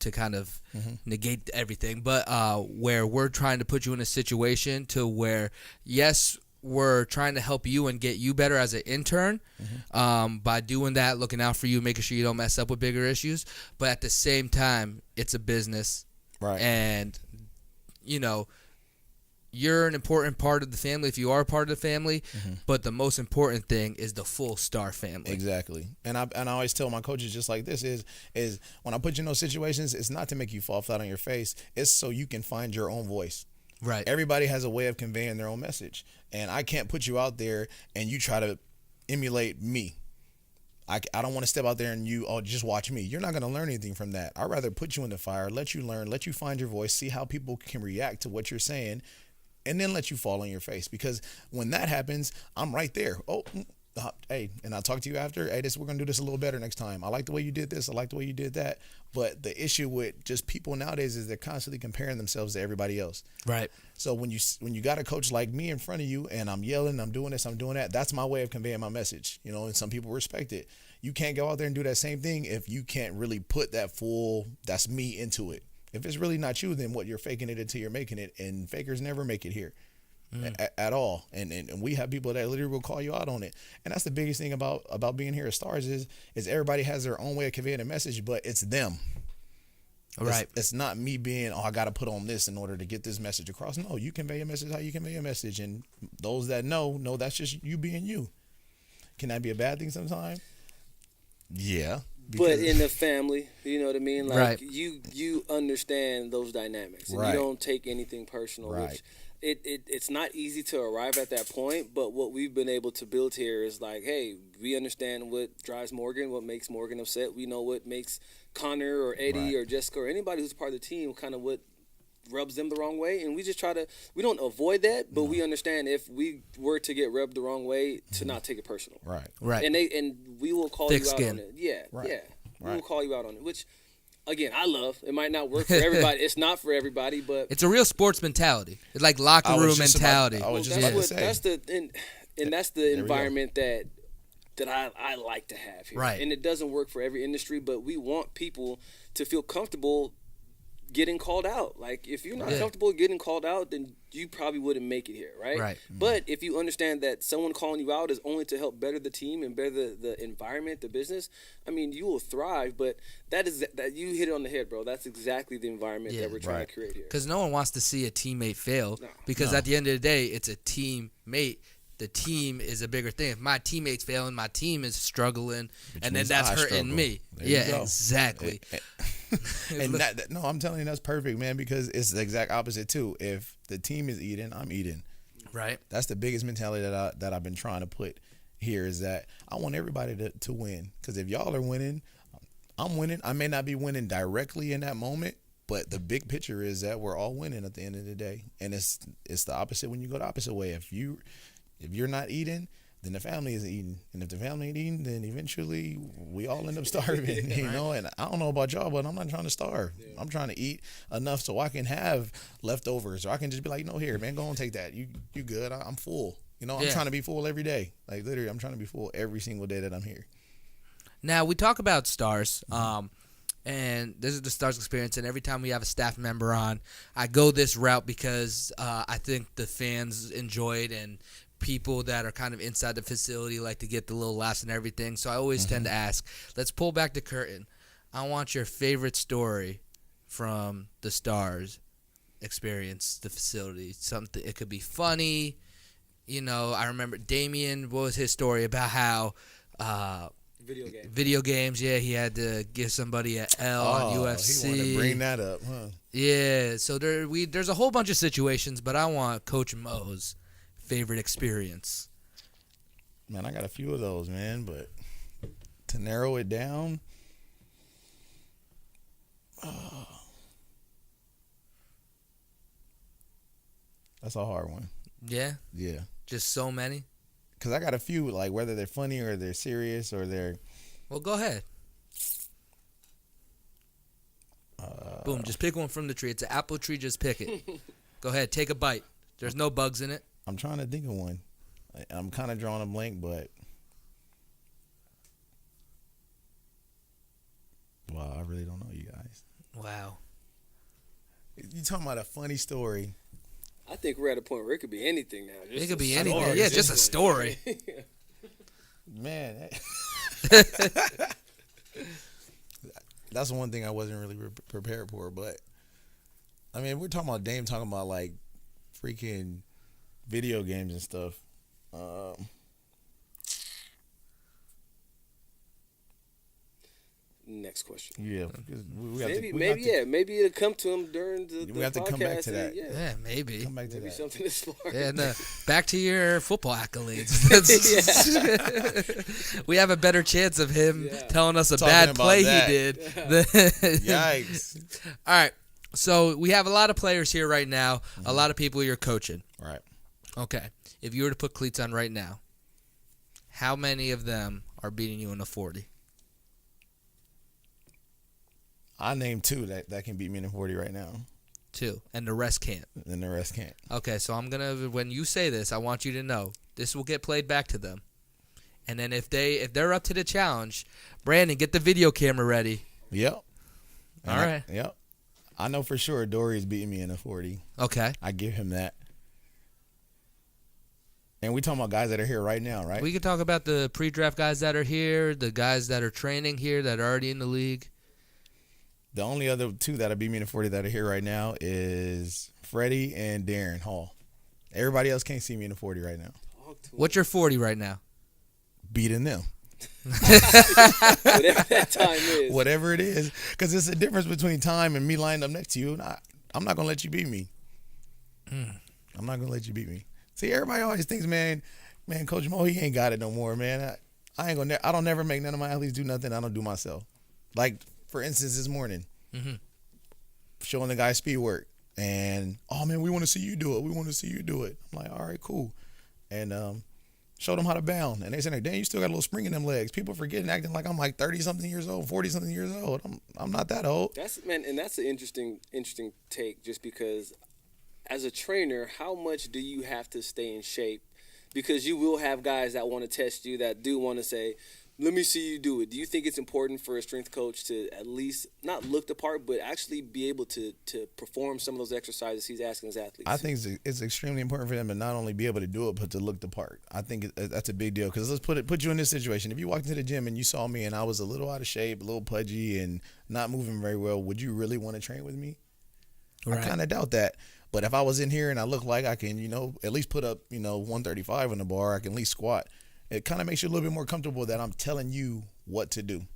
to kind of negate everything, but where we're trying to put you in a situation to where, yes, we're trying to help you and get you better as an intern by doing that, looking out for you, making sure you don't mess up with bigger issues. But at the same time, it's a business. Right. And, you're an important part of the family if you are a part of the family, but the most important thing is the full Star family. Exactly. And I always tell my coaches just like this is when I put you in those situations, it's not to make you fall flat on your face. It's so you can find your own voice. Right. Everybody has a way of conveying their own message. And I can't put you out there and you try to emulate me. I don't want to step out there and just watch me. You're not going to learn anything from that. I'd rather put you in the fire, let you learn, let you find your voice, see how people can react to what you're saying, and then let you fall on your face. Because when that happens, I'm right there. Oh, hey, and I'll talk to you after. Hey, we're going to do this a little better next time. I like the way you did this. I like the way you did that. But the issue with just people nowadays is they're constantly comparing themselves to everybody else. Right. So when you got a coach like me in front of you and I'm yelling, I'm doing this, I'm doing that, that's my way of conveying my message. And some people respect it. You can't go out there and do that same thing if you can't really put that full, that's me into it. If it's really not you, then what, you're faking it until you're making it, and fakers never make it here at all. And we have people that literally will call you out on it. And that's the biggest thing about being here at Stars is everybody has their own way of conveying a message, but it's them. Right. It's not me being, I got to put on this in order to get this message across. No, you convey a message how you convey a message. And those that know that's just you being you. Can that be a bad thing sometimes? Yeah. But in the family, you know what I mean? Like right. you understand those dynamics, and right. you don't take anything personal. Right. Which it's not easy to arrive at that point. But what we've been able to build here is like, hey, we understand what drives Morgan, what makes Morgan upset. We know what makes Connor or Eddie right. or Jessica or anybody who's part of the team kind of what rubs them the wrong way, and we just we don't avoid that, but we understand if we were to get rubbed the wrong way to not take it personal. Right. And we will call Thick you skin. out on it. Yeah. Right. Yeah. We Right. will call you out on it, which again, I love. It might not work for everybody. It's not for everybody, but it's a real sports mentality. It's like locker room mentality. I was just about to say. That's the environment that I like to have here. Right. And it doesn't work for every industry, but we want people to feel comfortable getting called out. Like, if you're not comfortable getting called out, then you probably wouldn't make it here, right? Right. But if you understand that someone calling you out is only to help better the team and better the environment, the business, I mean, you will thrive. But that you hit it on the head, bro. That's exactly the environment that we're trying to create here. Because no one wants to see a teammate fail. No. Because at the end of the day, it's a teammate. The team is a bigger thing. If my teammate's failing, my team is struggling, and then that's hurting me. Yeah, exactly. And no, I'm telling you, that's perfect, man, because it's the exact opposite too. If the team is eating, I'm eating. Right. That's the biggest mentality that I've been trying to put here, is that I want everybody to win. Because if y'all are winning, I'm winning. I may not be winning directly in that moment, but the big picture is that we're all winning at the end of the day. And it's the opposite when you go the opposite way. If you're not eating, then the family isn't eating. And if the family ain't eating, then eventually we all end up starving, you know? And I don't know about y'all, but I'm not trying to starve. Yeah. I'm trying to eat enough so I can have leftovers, or I can just be like, no, here, man, go and take that. You good. I'm full. You know, I'm trying to be full every day. Like, literally, I'm trying to be full every single day that I'm here. Now, we talk about Stars, and this is the Stars experience, and every time we have a staff member on, I go this route because I think the fans enjoy it, and people that are kind of inside the facility like to get the little laughs and everything. So I always tend to ask, let's pull back the curtain. I want your favorite story from the Stars experience, the facility. Something, it could be funny. You know, I remember Damien, what was his story about how video games, he had to give somebody an L on UFC. He wanted to bring that up, huh? Yeah, so there's a whole bunch of situations, but I want Coach Mo's favorite experience. Man, I got a few of those, man, but to narrow it down, that's a hard one. Yeah? Yeah. Just so many? Because I got a few, like whether they're funny or they're serious or they're... Well, go ahead. Boom, just pick one from the tree. It's an apple tree, just pick it. Go ahead, take a bite. There's no bugs in it. I'm trying to think of one. I'm kind of drawing a blank, but... Wow, I really don't know, you guys. Wow. You talking about a funny story. I think we're at a point where it could be anything now. Just It could be a anything. story. Yeah, just a story. Man. That's one thing I wasn't really prepared for, but... I mean, we're talking about Dame talking about, like, freaking video games and stuff. Next question. Yeah. Maybe it'll come to him during the we have to podcast. come back to that. Yeah, maybe. Come back to Maybe that. something to spark. Yeah, no. Back to your football accolades. We have a better chance of him telling us a Talking bad about play that. he did. Yikes. All right. So we have a lot of players here right now, a lot of people you're coaching. Right. Okay. If you were to put cleats on right now, how many of them are beating you in a 40? I named 2 that can beat me in a 40 right now. 2. And the rest can't. And the rest can't. Okay, so I'm going to, when you say this, I want you to know, this will get played back to them. And then if they're up to the challenge, Brandon, get the video camera ready. Yep. All right. Yep. I know for sure Dory is beating me in a 40. Okay. I give him that. And we talking about guys that are here right now, right? We can talk about the pre-draft guys that are here, the guys that are training here that are already in the league. The only other 2 that'll beat me in a 40 that are here right now is Freddie and Darren Hall. Everybody else can't see me in a 40 right now. What's your 40 right now? Beating them. Whatever that time is. Whatever it is. Because it's a difference between time and me lying up next to you. And I'm not going to let you beat me. I'm not going to let you beat me. See, everybody always thinks, man, Coach Mo, he ain't got it no more, man. I don't never make none of my athletes do nothing I don't do myself. Like, for instance, this morning, showing the guy speed work. And, oh, man, we want to see you do it. We want to see you do it. I'm like, all right, cool. And showed them how to bound. And they said, damn, you still got a little spring in them legs. People forgetting, acting like I'm like 30-something years old, 40-something years old. I'm not that old. That's an interesting take, just because as a trainer, how much do you have to stay in shape? Because you will have guys that want to test you, that do want to say, let me see you do it. Do you think it's important for a strength coach to at least not look the part, but actually be able to perform some of those exercises he's asking his athletes? I think it's extremely important for them to not only be able to do it, but to look the part. I think that's a big deal. Because let's put you in this situation. If you walked into the gym and you saw me and I was a little out of shape, a little pudgy, and not moving very well, would you really want to train with me? Right. I kind of doubt that. But if I was in here and I look like I can, at least put up, 135 on the bar, I can at least squat. It kind of makes you a little bit more comfortable that I'm telling you what to do.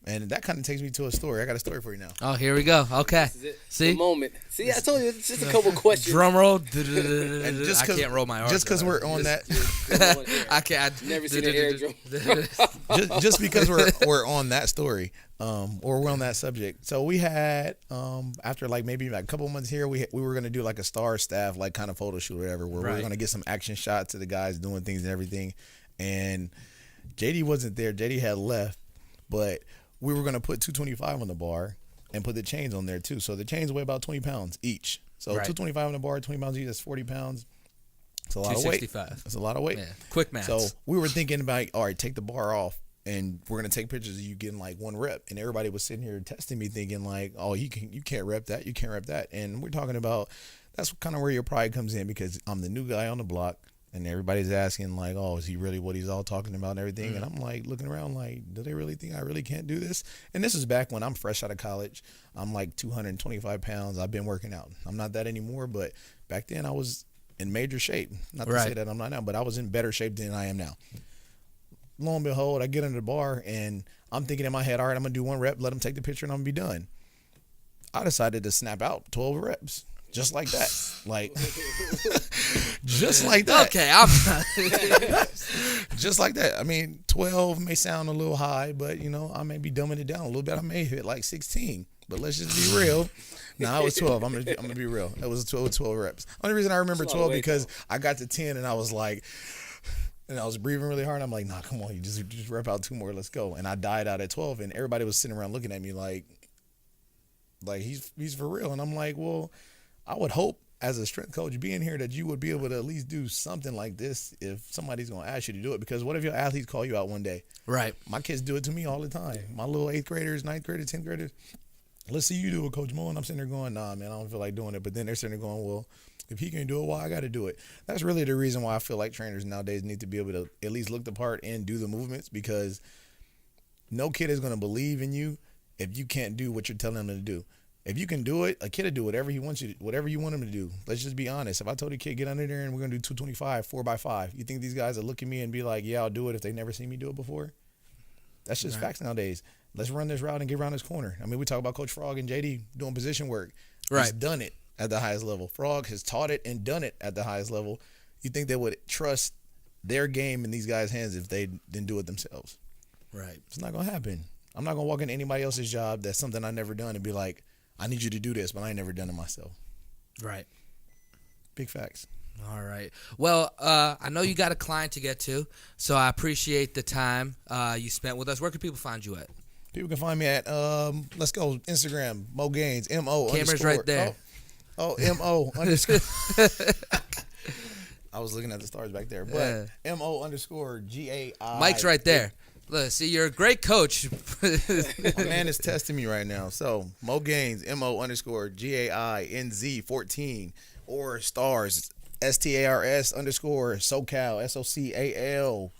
And that kind of takes me to a story. I got a story for you now. Oh, here we go. Okay. See? The moment. See, I told you, it's just a couple questions. Drum roll. I can't roll my R. Just because we're on that. I can't. I've never seen an air drum. just because we're on that story, or we're on that subject. So we had, after maybe a couple months here, we were going to do like a star staff, like kind of photo shoot or whatever, where we were going to get some action shots of the guys doing things and everything. And JD wasn't there. JD had left, but we were going to put 225 on the bar and put the chains on there too. So the chains weigh about 20 pounds each. So 225 on the bar, 20 pounds each, that's 40 pounds. It's a lot of weight. 265. That's a lot of weight. Yeah. Quick math. So we were thinking about, all right, take the bar off and we're going to take pictures of you getting like one rep. And everybody was sitting here testing me thinking like, oh, you can't rep that. You can't rep that. And we're talking about, that's kind of where your pride comes in, because I'm the new guy on the block. And everybody's asking like, oh, is he really what he's all talking about and everything? And I'm like looking around like, do they really think I really can't do this? And this is back when I'm fresh out of college. I'm like 225 pounds. I've been working out. I'm not that anymore, but back then I was in major shape. Not to say that I'm not now, but I was in better shape than I am now. Lo and behold, I get under the bar and I'm thinking in my head, all right, I'm going to do one rep, let him take the picture, and I'm going to be done. I decided to snap out 12 reps. Just like that. Like, just like that. Okay, just like that. I mean, 12 may sound a little high, but, I may be dumbing it down a little bit. I may hit like 16. but let's just be real. No, I was 12. I'm gonna be real. It was 12 reps. Only reason I remember 12 because I got to 10 and I was like, and I was breathing really hard. I'm like, nah, come on, you just rep out 2 more, let's go. And I died out at 12, and everybody was sitting around looking at me like he's for real. And I'm like, well, I would hope as a strength coach being here that you would be able to at least do something like this if somebody's gonna ask you to do it. Because what if your athletes call you out one day? Right. My kids do it to me all the time. My little 8th graders, 9th graders, 10th graders. Let's see you do it, Coach Mo. And I'm sitting there going, nah, man, I don't feel like doing it. But then they're sitting there going, well, if he can do it, well, I got to do it. That's really the reason why I feel like trainers nowadays need to be able to at least look the part and do the movements, because no kid is going to believe in you if you can't do what you're telling them to do. If you can do it, a kid will do whatever he wants you to, whatever you want him to do. Let's just be honest. If I told a kid, get under there and we're going to do 225, 4x5, you think these guys will look at me and be like, yeah, I'll do it if they never seen me do it before? That's just facts nowadays. Let's run this route and get around this corner. I mean, we talk about Coach Frog and JD doing position work. Right. He's done it at the highest level. Frog has taught it and done it at the highest level. You think they would trust their game in these guys' hands if they didn't do it themselves? Right. It's not going to happen. I'm not going to walk into anybody else's job that's something I've never done and be like, I need you to do this, but I ain't never done it myself. Right. Big facts. All right. Well, I know you got a client to get to, so I appreciate the time you spent with us. Where can people find you at? People can find me at, let's go, Instagram, Mo Gaines, M-O Camera's right there. Oh, M-O underscore. I was looking at the stars back there, but M-O underscore G-A-I. Mike's right there. Look, see, you're a great coach. My man is testing me right now. So, Mo Gaines, M-O underscore G-A-I-N-Z 14, or stars, S-T-A-R-S underscore SoCal, S-O-C-A-L.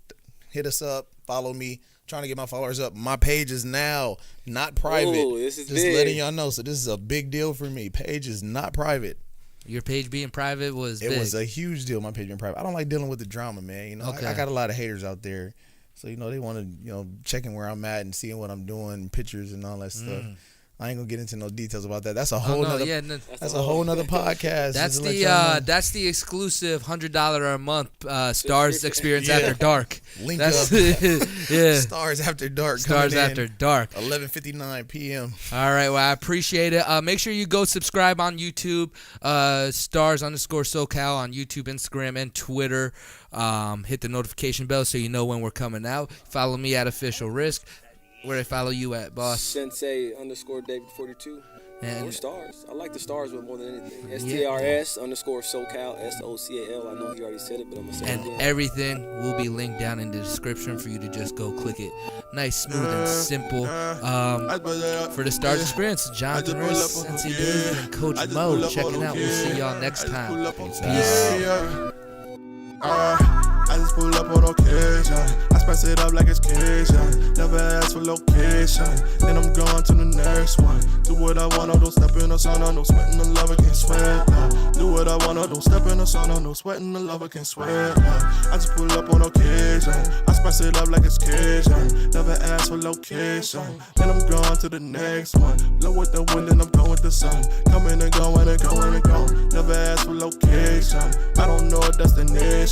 Hit us up. Follow me. Trying to get my followers up. My page is now not private. Ooh, this is just big. Letting y'all know. So this is a big deal for me. Page is not private. Your page being private was big. It was a huge deal, my page being private. I don't like dealing with the drama, man. You know, okay. I got a lot of haters out there. So, you know, they want to, checking where I'm at and seeing what I'm doing, pictures and all that stuff. I ain't gonna get into no details about that. That's a whole that's a whole nother podcast. That's the exclusive $100 a month Stars Experience After Dark. Link up. Stars After Dark. Stars After Dark. 11:59 p.m. All right. Well, I appreciate it. Make sure you go subscribe on YouTube. Stars underscore SoCal on YouTube, Instagram, and Twitter. Hit the notification bell so you know when we're coming out. Follow me at Official Rizk. Where they follow you at, boss? Sensei underscore David 42. Or stars. I like the stars more than anything. S-T-A-R-S underscore SoCal, S-O-C-A-L. I know he already said it, but I'm going to say it again. And everything will be linked down in the description for you to just go click it. Nice, smooth, and simple. For the Stars Experience, Jonathan Rizk, Sensei David, and Coach Mo checking out. We'll see y'all next time. Peace. I just pull up on occasion. I spice it up like it's Cajun. Never ask for location. Then I'm going to the next one. Do what I wanna, don't step in the sauna. No sweating the love, I can't sweat. Do what I wanna, don't step in the sauna. No sweating the love, I can't sweat. I just pull up on occasion. I spice it up like it's Cajun. Never ask for location. Then I'm going to the next one. Blow with the wind and I'm going with the sun. Coming and going and going and going. Never ask for location. I don't know a destination.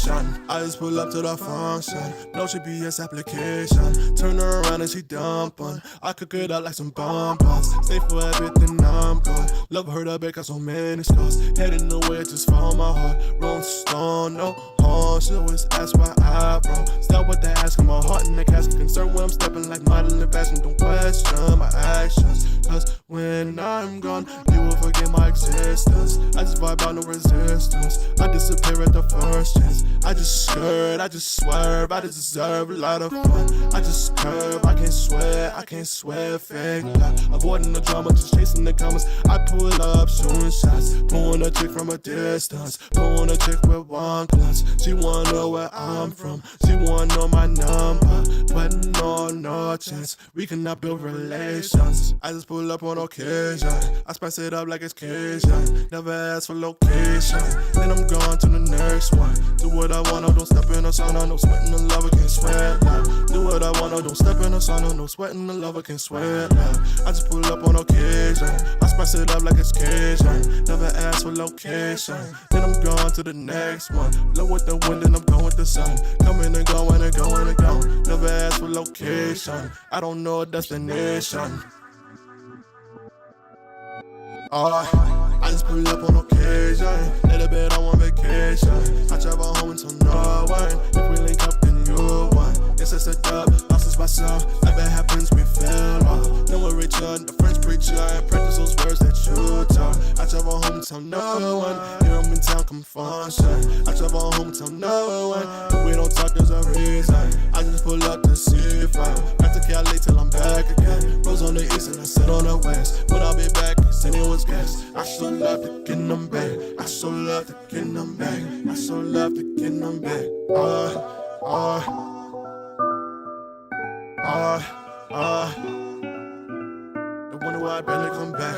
I just pull up to the function, no GPS application. Turn her around and she dumpin'. I cook it up like some bonbons. Stay for everything I'm good. Love her to bake, got so many scars. Heading away, just found my heart. Rolling stone, no horn. She always ask why I roll. Start with the asking, my heart in the casket. Concerned when I'm stepping like modeling fashion. Don't question my actions, cause when I'm gone, you will forget my existence. I just vibe out, no resistance. I disappear at the first chance. I just skirt, I just swerve, I just deserve a lot of fun. I just curve, I can't swear, fake love. Avoiding the drama, just chasing the comments. I pull up, shooting shots, pulling a chick from a distance, pulling a chick with one glance. She wanna know where I'm from, she wanna know my number, but no chance, we cannot build relations. I just pull up on occasion, I spice it up like it's Cajun. Never ask for location, then I'm going to the next one. Do what I wanna, don't step in the sauna, no sweating the love, I can't sweat. Do what I wanna, don't step in the sauna, no sweating the love, I can't sweat. I just pull up on occasion, I spice it up like it's Cajun. Never ask for location, then I'm going to the next one. Blow with the wind and I'm going with the sun. Coming and going and going and going. Never ask for location, I don't know a destination. I just pull up on occasion, little bit on one vacation. I travel home until no one. If we link up, then you won. Yes, it's a dub, lost is myself. Like that happens, we fell off. No one return, the French preacher. Practice those words that you talk. I travel home until no one. Here I'm in town, come function. I travel home until no one. If we don't talk, there's a reason. I just pull up to see if I'm back to Cali till I'm back again. Rose on the east and I sit on the west. But I'll be back, cause anyone's guess. I so love to get them back. I so love to get them back. I so love to get them back. I wonder why I barely come back.